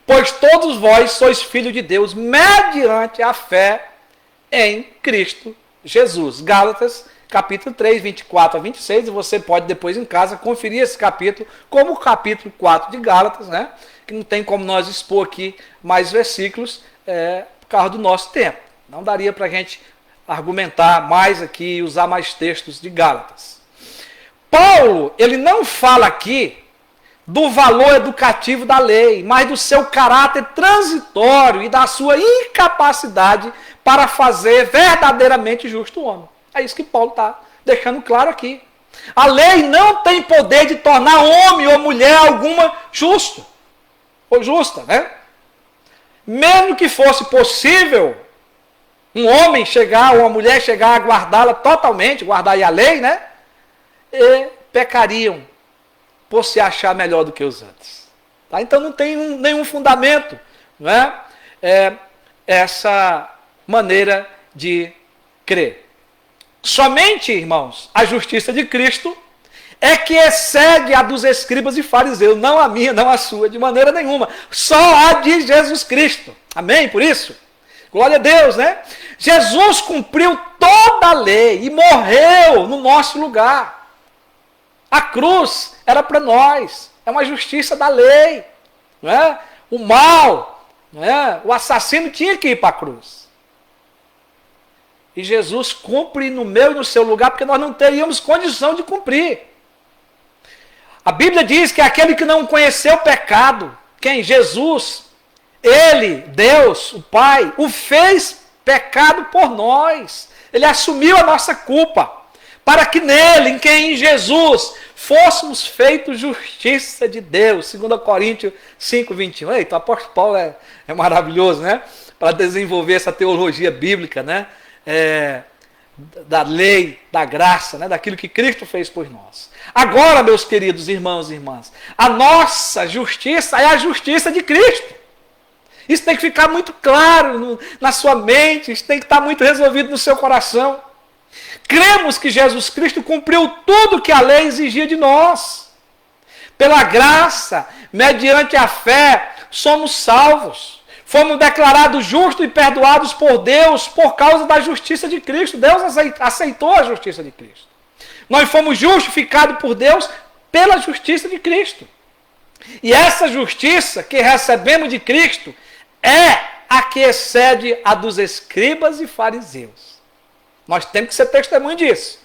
pois todos vós sois filhos de Deus, mediante a fé em Cristo Jesus. Gálatas, capítulo 3, 24 a 26, e você pode depois em casa conferir esse capítulo, como o capítulo 4 de Gálatas, né? Que não tem como nós expor aqui mais versículos, por causa do nosso tempo. Não daria para a gente argumentar mais aqui e usar mais textos de Gálatas. Paulo, ele não fala aqui do valor educativo da lei, mas do seu caráter transitório e da sua incapacidade para fazer verdadeiramente justo o homem. É isso que Paulo está deixando claro aqui. A lei não tem poder de tornar homem ou mulher alguma justo, ou justa, né? Mesmo que fosse possível um homem chegar, ou uma mulher chegar a guardá-la totalmente, guardar aí a lei, né? E pecariam por se achar melhor do que os outros. Tá? Então não tem nenhum fundamento, não é? Essa maneira de crer. Somente, irmãos, a justiça de Cristo é que excede a dos escribas e fariseus, não a minha, não a sua, de maneira nenhuma. Só a de Jesus Cristo. Amém? Por isso, glória a Deus, né? Jesus cumpriu toda a lei e morreu no nosso lugar. A cruz era para nós, é uma justiça da lei. Não é? O mal, não é? O assassino tinha que ir para a cruz. E Jesus cumpre no meu e no seu lugar, porque nós não teríamos condição de cumprir. A Bíblia diz que aquele que não conheceu o pecado, quem? Jesus, ele, Deus, o Pai, o fez pecado por nós. Ele assumiu a nossa culpa, para que nele, em Jesus, fôssemos feitos justiça de Deus. 2 Coríntios 5, 21. Eita, o apóstolo Paulo é maravilhoso, né? Para desenvolver essa teologia bíblica, né? Da lei, da graça, né? Daquilo que Cristo fez por nós. Agora, meus queridos irmãos e irmãs, a nossa justiça é a justiça de Cristo. Isso tem que ficar muito claro na sua mente, isso tem que estar muito resolvido no seu coração. Cremos que Jesus Cristo cumpriu tudo que a lei exigia de nós. Pela graça, mediante a fé, somos salvos. Fomos declarados justos e perdoados por Deus por causa da justiça de Cristo. Deus aceitou a justiça de Cristo. Nós fomos justificados por Deus pela justiça de Cristo. E essa justiça que recebemos de Cristo é a que excede a dos escribas e fariseus. Nós temos que ser testemunho disso.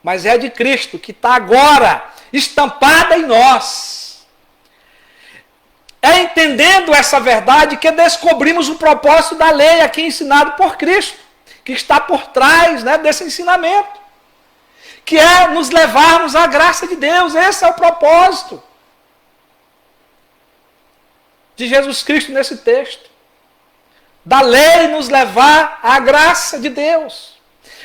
Mas é a de Cristo que está agora estampada em nós. É entendendo essa verdade que descobrimos o propósito da lei aqui ensinado por Cristo, que está por trás, né, desse ensinamento, que é nos levarmos à graça de Deus. Esse é o propósito de Jesus Cristo nesse texto. Da lei nos levar à graça de Deus.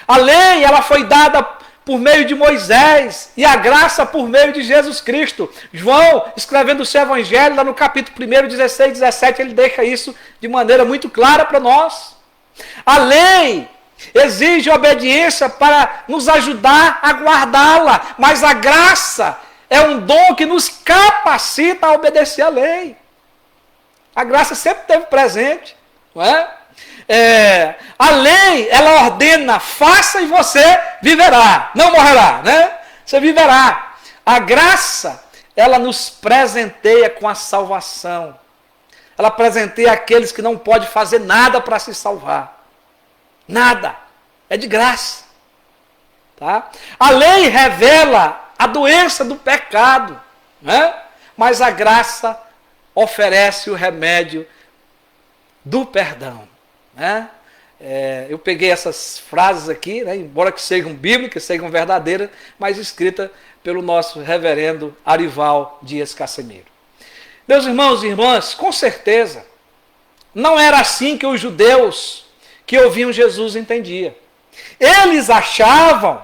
A lei, ela foi dada por meio de Moisés e a graça por meio de Jesus Cristo. João, escrevendo o seu evangelho, lá no capítulo 1, 16, 17, ele deixa isso de maneira muito clara para nós. A lei exige obediência para nos ajudar a guardá-la, mas a graça é um dom que nos capacita a obedecer à lei. A graça sempre esteve presente, não é? A lei, ela ordena, faça e você viverá, não morrerá, né? Você viverá. A graça, ela nos presenteia com a salvação. Ela presenteia aqueles que não podem fazer nada para se salvar. Nada. É de graça. Tá? A lei revela a doença do pecado, né? Mas a graça oferece o remédio do perdão. Né? Eu peguei essas frases aqui, né, embora que sejam bíblicas, sejam verdadeiras, mas escritas pelo nosso reverendo Arival Dias Casemiro. Meus irmãos e irmãs, com certeza, não era assim que os judeus que ouviam Jesus entendiam. Eles achavam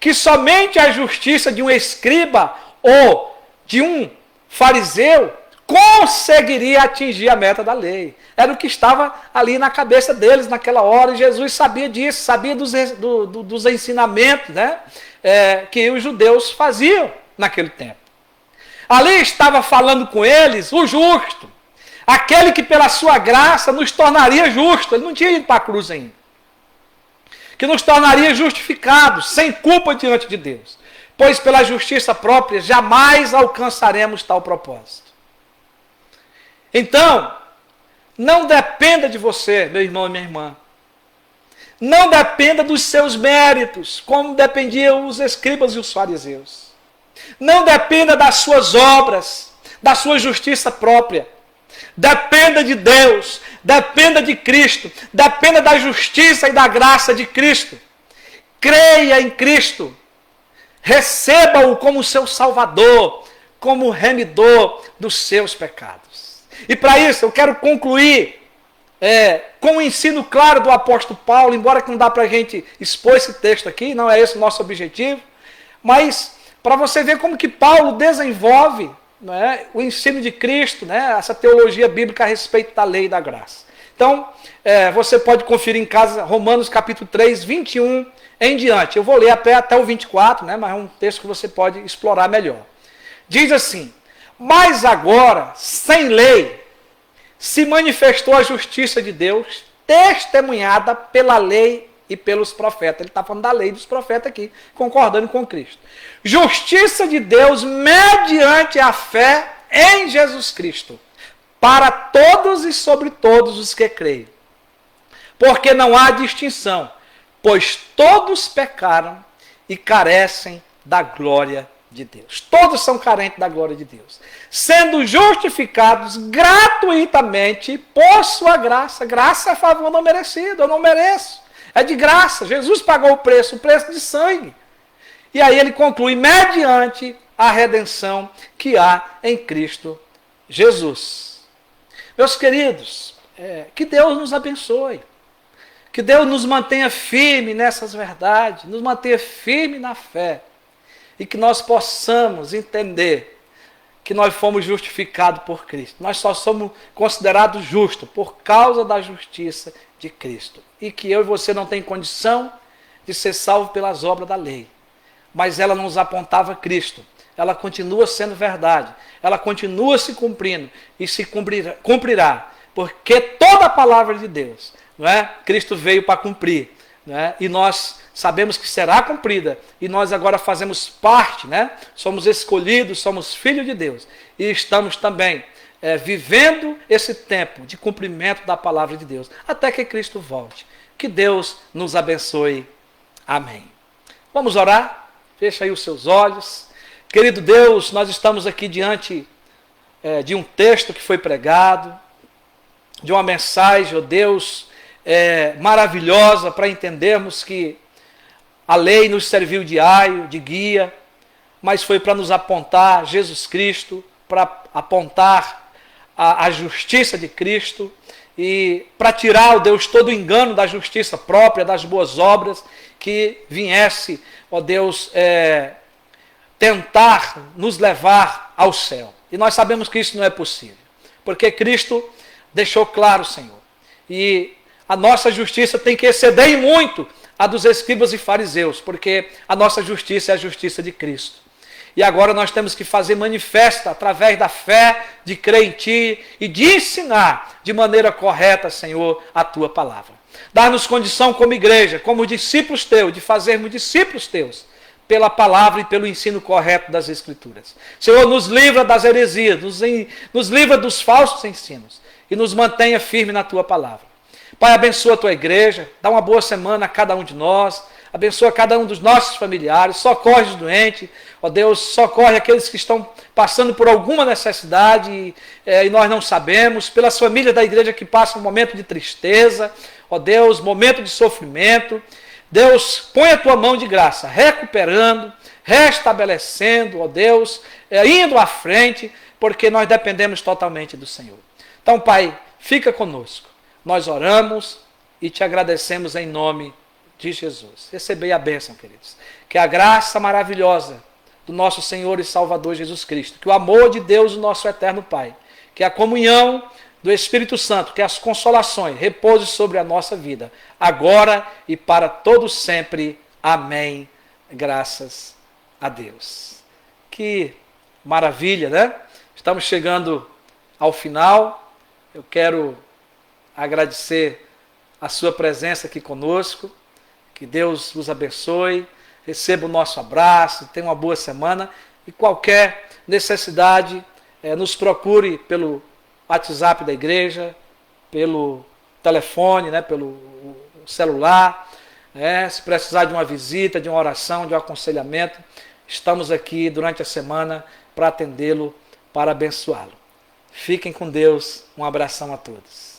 que somente a justiça de um escriba ou de um fariseu conseguiria atingir a meta da lei. Era o que estava ali na cabeça deles naquela hora, e Jesus sabia disso, sabia dos ensinamentos, né, que os judeus faziam naquele tempo. Ali estava falando com eles o justo, aquele que pela sua graça nos tornaria justos. Ele não tinha ido para a cruz ainda. Que nos tornaria justificados, sem culpa diante de Deus. Pois pela justiça própria jamais alcançaremos tal propósito. Então, não dependa de você, meu irmão e minha irmã. Não dependa dos seus méritos, como dependiam os escribas e os fariseus. Não dependa das suas obras, da sua justiça própria. Dependa de Deus, dependa de Cristo, dependa da justiça e da graça de Cristo. Creia em Cristo. Receba-o como seu Salvador, como remidor dos seus pecados. E para isso eu quero concluir com o ensino claro do apóstolo Paulo, embora que não dá para a gente expor esse texto aqui, não é esse o nosso objetivo, mas para você ver como que Paulo desenvolve, né, o ensino de Cristo, né, essa teologia bíblica a respeito da lei e da graça. Então, você pode conferir em casa Romanos capítulo 3, 21 em diante. Eu vou ler até o 24, né, mas é um texto que você pode explorar melhor. Diz assim: mas agora, sem lei, se manifestou a justiça de Deus, testemunhada pela lei e pelos profetas. Ele está falando da lei e dos profetas aqui, concordando com Cristo. Justiça de Deus mediante a fé em Jesus Cristo, para todos e sobre todos os que creem. Porque não há distinção, pois todos pecaram e carecem da glória de Deus. Todos são carentes da glória de Deus. Sendo justificados gratuitamente por sua graça. Graça é favor não merecido, eu não mereço. É de graça. Jesus pagou o preço de sangue. E aí ele conclui, mediante a redenção que há em Cristo Jesus. Meus queridos, que Deus nos abençoe. Que Deus nos mantenha firme nessas verdades, nos mantenha firme na fé. E que nós possamos entender que nós fomos justificados por Cristo. Nós só somos considerados justos por causa da justiça de Cristo. E que eu e você não tem condição de ser salvo pelas obras da lei. Mas ela nos apontava Cristo. Ela continua sendo verdade. Ela continua se cumprindo e se cumprirá. Porque toda a palavra de Deus, não é? Cristo veio para cumprir. Não é? E nós sabemos que será cumprida. E nós agora fazemos parte, né? Somos escolhidos, somos filhos de Deus. E estamos também vivendo esse tempo de cumprimento da palavra de Deus. Até que Cristo volte. Que Deus nos abençoe. Amém. Vamos orar? Fecha aí os seus olhos. Querido Deus, nós estamos aqui diante de um texto que foi pregado, de uma mensagem, ó Deus, maravilhosa para entendermos que a lei nos serviu de aio, de guia, mas foi para nos apontar Jesus Cristo, para apontar a justiça de Cristo e para tirar, ó Deus, todo o engano da justiça própria, das boas obras, que viesse, ó Deus, tentar nos levar ao céu. E nós sabemos que isso não é possível, porque Cristo deixou claro, Senhor, e a nossa justiça tem que exceder em muito a dos escribas e fariseus, porque a nossa justiça é a justiça de Cristo. E agora nós temos que fazer manifesta, através da fé, de crer em Ti e de ensinar de maneira correta, Senhor, a Tua palavra. Dá-nos condição como igreja, como discípulos Teus, de fazermos discípulos Teus, pela palavra e pelo ensino correto das Escrituras. Senhor, nos livra das heresias, nos livra dos falsos ensinos e nos mantenha firme na Tua palavra. Pai, abençoa a Tua igreja, dá uma boa semana a cada um de nós, abençoa cada um dos nossos familiares, socorre os doentes, ó Deus, socorre aqueles que estão passando por alguma necessidade e nós não sabemos, pelas famílias da igreja que passam um momento de tristeza, ó Deus, momento de sofrimento. Deus, põe a Tua mão de graça, recuperando, restabelecendo, ó Deus, indo à frente, porque nós dependemos totalmente do Senhor. Então, Pai, fica conosco. Nós oramos e Te agradecemos em nome de Jesus. Recebei a bênção, queridos. Que a graça maravilhosa do nosso Senhor e Salvador Jesus Cristo, que o amor de Deus, o nosso eterno Pai, que a comunhão do Espírito Santo, que as consolações repousem sobre a nossa vida, agora e para todos sempre. Amém. Graças a Deus. Que maravilha, né? Estamos chegando ao final. Eu quero agradecer a sua presença aqui conosco. Que Deus os abençoe. Receba o nosso abraço. Tenha uma boa semana. E qualquer necessidade, nos procure pelo WhatsApp da igreja, pelo telefone, né, pelo celular. Se precisar de uma visita, de uma oração, de um aconselhamento, estamos aqui durante a semana para atendê-lo, para abençoá-lo. Fiquem com Deus. Um abração a todos.